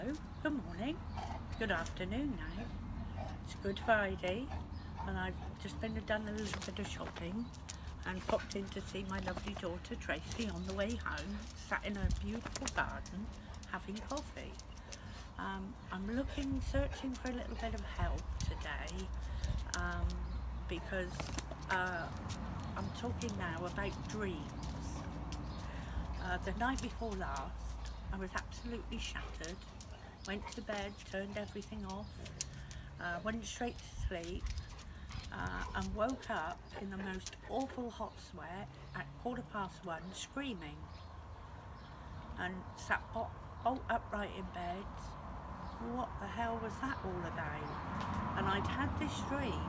Hello, good morning, good afternoon now. It's Good Friday and I've just been and done a little bit of shopping and popped in to see my lovely daughter Tracy on the way home, sat in her beautiful garden having coffee. I'm searching for a little bit of help today because I'm talking now about dreams. The night before last, I was absolutely shattered, went to bed, turned everything off, went straight to sleep, and woke up in the most awful hot sweat at 1:15, screaming, and sat bolt upright in bed. What the hell was that all about? And I'd had this dream,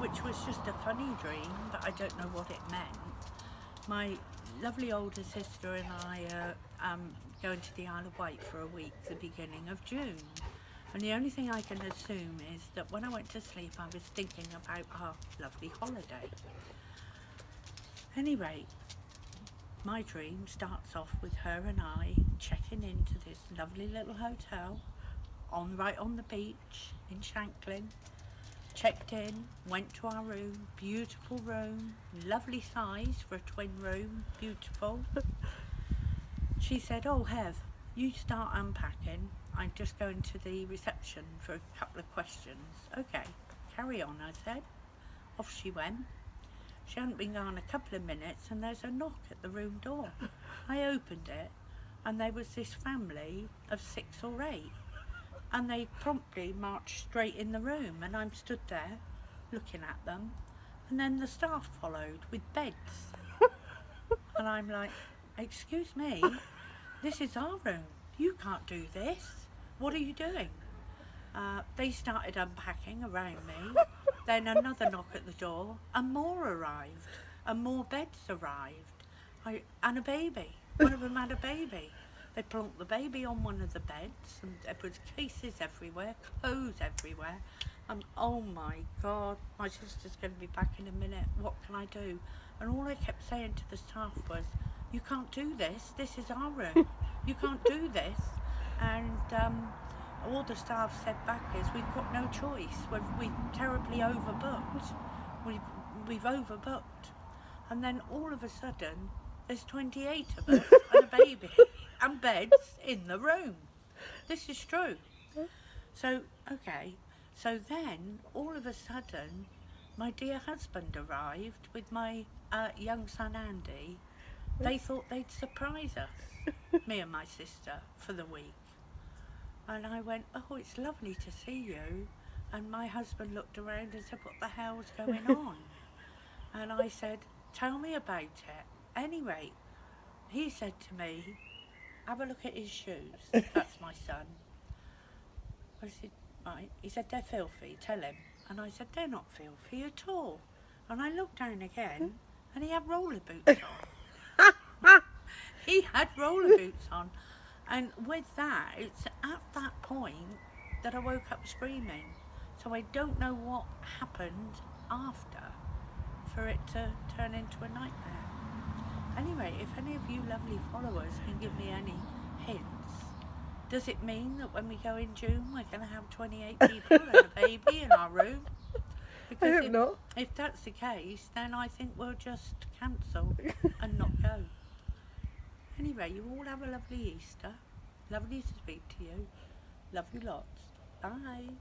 which was just a funny dream, but I don't know what it meant. My lovely older sister and I are going to the Isle of Wight for a week, the beginning of June. And the only thing I can assume is that when I went to sleep, I was thinking about our lovely holiday. Anyway, my dream starts off with her and I checking into this lovely little hotel right on the beach in Shanklin. Checked in, went to our room, beautiful room, lovely size for a twin room, beautiful. She said, "Oh Hev, you start unpacking. I'm just going to the reception for a couple of questions." "Okay, carry on," I said. Off she went. She hadn't been gone a couple of minutes and there's a knock at the room door. I opened it and there was this family of 6 or 8. And they promptly marched straight in the room and I'm stood there looking at them, and then the staff followed with beds. And I'm like, "Excuse me, this is our room, you can't do this, what are you doing?" They started unpacking around me, then another knock at the door and more arrived and more beds arrived, and a baby. One of them had a baby. They plonked the baby on one of the beds and there was cases everywhere, clothes everywhere. Oh my God, my sister's going to be back in a minute, what can I do? And all I kept saying to the staff was, "You can't do this, this is our room, you can't do this." And all the staff said back is, "We've got no choice, we've terribly overbooked, we've overbooked." And then all of a sudden, there's 28 of us and a baby and beds in the room. This is true. So, okay. So then, all of a sudden, my dear husband arrived with my young son Andy. They thought they'd surprise us, me and my sister, for the week. And I went, "Oh, it's lovely to see you." And my husband looked around and said, "What the hell's going on?" And I said, "Tell me about it." Anyway, he said to me, "Have a look at his shoes." That's my son. I said, "Right." He said, "They're filthy, tell him." And I said, "They're not filthy at all." And I looked down again and he had roller boots on. He had roller boots on. And with that, it's at that point that I woke up screaming. So I don't know what happened after for it to turn into a nightmare. Anyway, if any of you lovely followers can give me any hints, does it mean that when we go in June we're going to have 28 people and a baby in our room? Because I hope not. If that's the case, then I think we'll just cancel and not go. Anyway, you all have a lovely Easter. Lovely to speak to you. Love you lots. Bye.